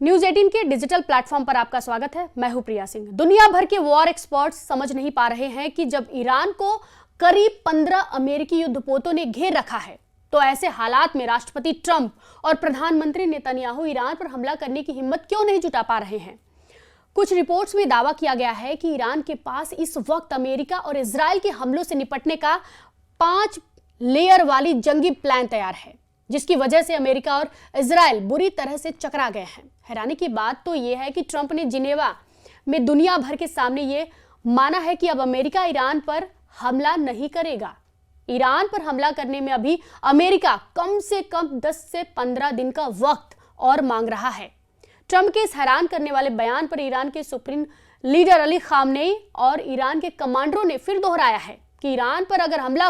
News 18 के digital platform पर आपका स्वागत है। मैं हूं प्रिया सिंह। दुनिया भर के वॉर एक्सपर्ट्स समझ नहीं पा रहे हैं कि जब ईरान को करीब 15 अमेरिकी युद्धपोतों ने घेर रखा है तो ऐसे हालात में राष्ट्रपति ट्रंप और प्रधानमंत्री नेतन्याहू ईरान पर हमला करने की हिम्मत क्यों नहीं जुटा पा रहे हैं। कुछ रिपोर्ट्स में दावा किया गया है कि ईरान के पास इस वक्त अमेरिका और इजराइल के हमलों से निपटने का 5 लेयर वाली जंगी प्लान तैयार है, जिसकी वजह से अमेरिका और इजराइल बुरी तरह से चकरा गए हैं। हैरानी की बात तो यह है कि ट्रंप ने जिनेवा में दुनिया भर के सामने ये माना है कि अब अमेरिका ईरान पर हमला नहीं करेगा। ईरान पर हमला करने में अभी अमेरिका कम से कम 10 से 15 दिन का वक्त और मांग रहा है। ट्रंप के इस हैरान करने वाले बयान पर ईरान के सुप्रीम लीडर अली खामनेई और ईरान के कमांडरों ने फिर दोहराया है कि ईरान पर अगर हमला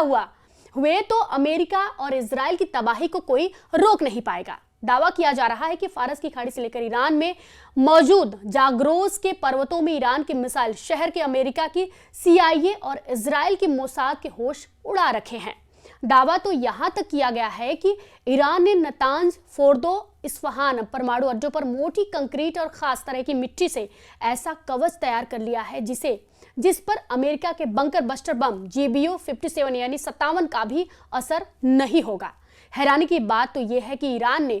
हुए तो अमेरिका और इजराइल की तबाही को कोई रोक नहीं पाएगा। दावा किया जा रहा है कि फारस की खाड़ी से लेकर ईरान में मौजूद जाग्रोस के पर्वतों में ईरान के मिसाइल शहर के अमेरिका की CIA और इजराइल की मोसाद के होश उड़ा रखे हैं। दावा तो यहां तक किया गया है कि ईरान ने नतांज, फोर्दो, इस्फहान परमाणु अड्डों पर मोटी कंक्रीट और खास तरह की मिट्टी से ऐसा कवच तैयार कर लिया है जिस पर अमेरिका के बंकर बस्टर बम GBU 57 यानी 57 का भी असर नहीं होगा। हैरानी की बात तो यह है कि ईरान ने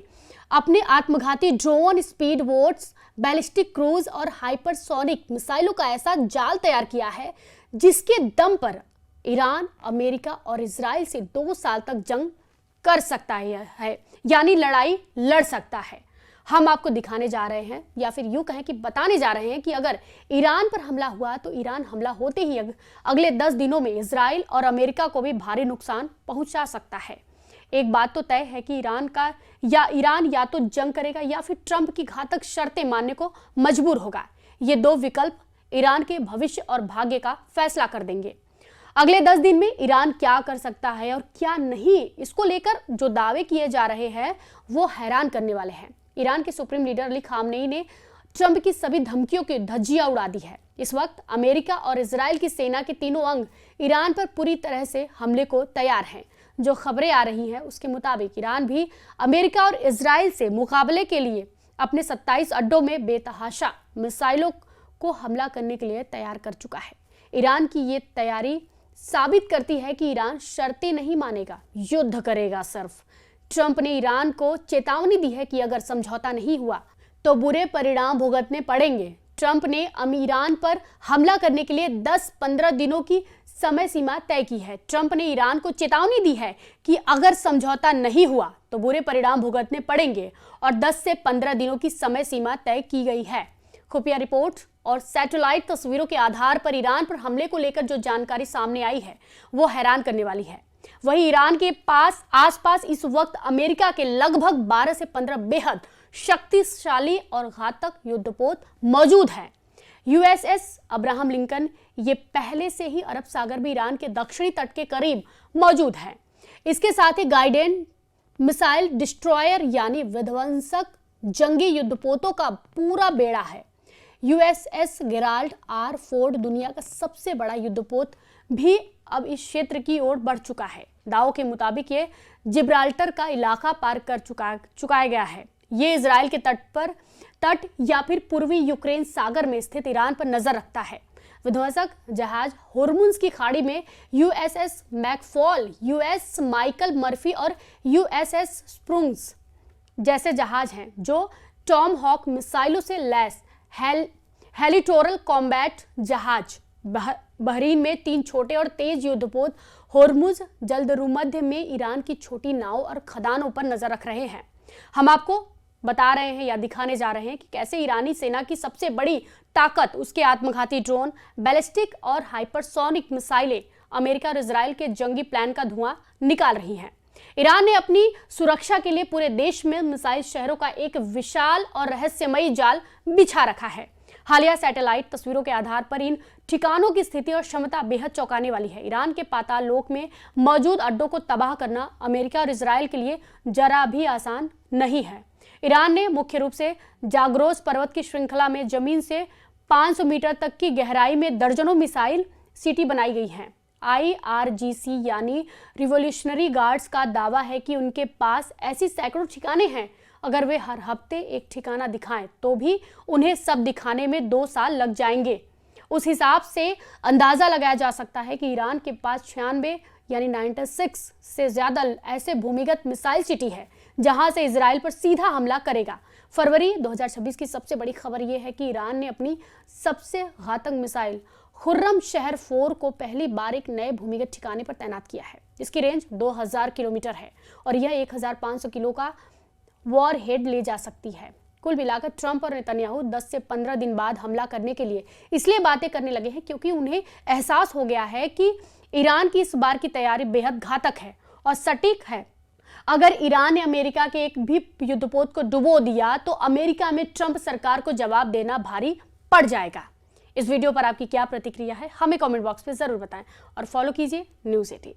अपने आत्मघाती drone, speed boats, ballistic cruise और हाइपरसोनिक मिसाइलों का ऐसा जाल तैयार किया है जिसके दम पर ईरान अमेरिका और इजराइल से 2 साल तक जंग कर सकता है, यानी लड़ाई लड़ सकता है। हम आपको दिखाने जा रहे हैं या फिर यूं कहें कि बताने जा रहे हैं कि अगर ईरान पर हमला हुआ तो ईरान हमला होते ही अगले 10 दिनों में इजराइल और अमेरिका को भी भारी नुकसान पहुंचा सकता है। एक बात तो तय है कि ईरान या तो जंग करेगा या फिर ट्रंप की घातक शर्तें मानने को मजबूर होगा। ये 2 विकल्प ईरान के भविष्य और भाग्य का फैसला कर देंगे। अगले 10 दिन में ईरान क्या कर सकता है और क्या नहीं, इसको लेकर जो दावे किए जा रहे हैं वो हैरान करने वाले हैं। ईरान के सुप्रीम लीडर अली खामनेई ने ट्रंप की सभी धमकियों की धज्जियां उड़ा दी है। इस वक्त अमेरिका और इजराइल की सेना के तीनों अंग ईरान पर पूरी तरह से हमले को तैयार हैं। जो खबरें आ रही हैं उसके मुताबिक ईरान भी अमेरिका और इजराइल से मुकाबले के लिए अपने 27 अड्डों में बेतहाशा मिसाइलों को हमला करने के लिए तैयार कर चुका है। ईरान की ये तैयारी साबित करती है कि ईरान शर्तें नहीं मानेगा, युद्ध करेगा सिर्फ। ट्रंप ने ईरान को चेतावनी दी है कि अगर समझौता नहीं हुआ तो बुरे परिणाम भुगतने पड़ेंगे। ट्रंप ने ईरान पर हमला करने के लिए 10-15 दिनों की समय सीमा तय की है। ट्रंप ने ईरान को चेतावनी दी है कि अगर समझौता नहीं हुआ तो बुरे परिणाम भुगतने पड़ेंगे और 10 से 15 दिनों की समय सीमा तय की गई है। खुफिया रिपोर्ट और सैटेलाइट तस्वीरों के आधार पर ईरान पर हमले को लेकर जो जानकारी सामने आई है वो हैरान करने वाली है। वहीं ईरान के आसपास इस वक्त अमेरिका के लगभग 12 से 15 बेहद शक्तिशाली और घातक युद्धपोत मौजूद हैं। USS अब्राहम लिंकन ये पहले से ही अरब सागर में ईरान के दक्षिणी तट के करीब मौजूद है। इसके साथ ही गाइडेड मिसाइल डिस्ट्रॉयर यानी विध्वंसक जंगी युद्धपोतों का पूरा बेड़ा है। USS Gerald R. फोर्ड दुनिया का सबसे बड़ा युद्धपोत भी अब इस क्षेत्र की ओर बढ़ चुका है। दावों के मुताबिक ये जिब्राल्टर का इलाका पार कर चुकाया गया है। ये इजराइल के तट या फिर पूर्वी यूक्रेन सागर में स्थित ईरान पर नजर रखता है। विध्वंसक जहाज होर्मुज की खाड़ी में USS McFaul, US Michael Murphy और USS स्प्रुंग्स जैसे जहाज हैं जो टॉम हॉक मिसाइलों से लैस हेलिटोरल कॉम्बैट जहाज। बहरीन में 3 छोटे और तेज युद्धपोत होर्मुज जलदरुमध्य में ईरान की छोटी नाव और खदानों पर नजर रख रहे हैं। हम आपको बता रहे हैं या दिखाने जा रहे हैं कि कैसे ईरानी सेना की सबसे बड़ी ताकत उसके आत्मघाती ड्रोन, बैलिस्टिक और हाइपरसोनिक मिसाइलें अमेरिका और इजराइल के जंगी प्लान का धुआं निकाल रही हैं। ईरान ने अपनी सुरक्षा के लिए पूरे देश में मिसाइल शहरों का एक विशाल और रहस्यमयी जाल बिछा रखा है। हालिया सैटेलाइट तस्वीरों के आधार पर इन ठिकानों की स्थिति और क्षमता बेहद चौंकाने वाली है। ईरान के पाताल लोक में मौजूद अड्डों को तबाह करना अमेरिका और इजराइल के लिए जरा भी आसान नहीं है। ईरान ने मुख्य रूप से जाग्रोस पर्वत की श्रृंखला में जमीन से 500 मीटर तक की गहराई में दर्जनों मिसाइल सिटी बनाई गई हैं। IRGC यानी रिवोल्यूशनरी गार्ड्स का दावा है कि उनके पास ऐसी सैकड़ों ठिकाने हैं अगर वे हर हफ्ते एक ठिकाना दिखाएं तो भी उन्हें सब दिखाने में 2 साल लग जाएंगे। उस हिसाब से अंदाजा लगाया जा सकता है कि ईरान के पास 96 यानी 96 से ज्यादा ऐसे भूमिगत मिसाइल सिटी है जहां से इजराइल पर सीधा हमला करेगा। फरवरी 2026 की सबसे बड़ी खबर यह है कि ईरान ने अपनी सबसे घातक मिसाइल खुर्रम शहर 4 को पहली बार एक नए भूमिगत ठिकाने पर तैनात किया है। इसकी रेंज 2000 किलोमीटर है और यह 1500 किलो का वॉर हेड ले जा सकती है। कुल मिलाकर ट्रंप और नेतन्याहू 10 से 15 दिन बाद हमला करने के लिए इसलिए बातें करने लगे हैं क्योंकि उन्हें एहसास हो गया है कि ईरान की इस बार की तैयारी बेहद घातक है और सटीक है। अगर ईरान ने अमेरिका के एक भी युद्धपोत को डुबो दिया तो अमेरिका में ट्रंप सरकार को जवाब देना भारी पड़ जाएगा। इस वीडियो पर आपकी क्या प्रतिक्रिया है, हमें कमेंट बॉक्स में जरूर बताएं और फॉलो कीजिए न्यूज़ 18।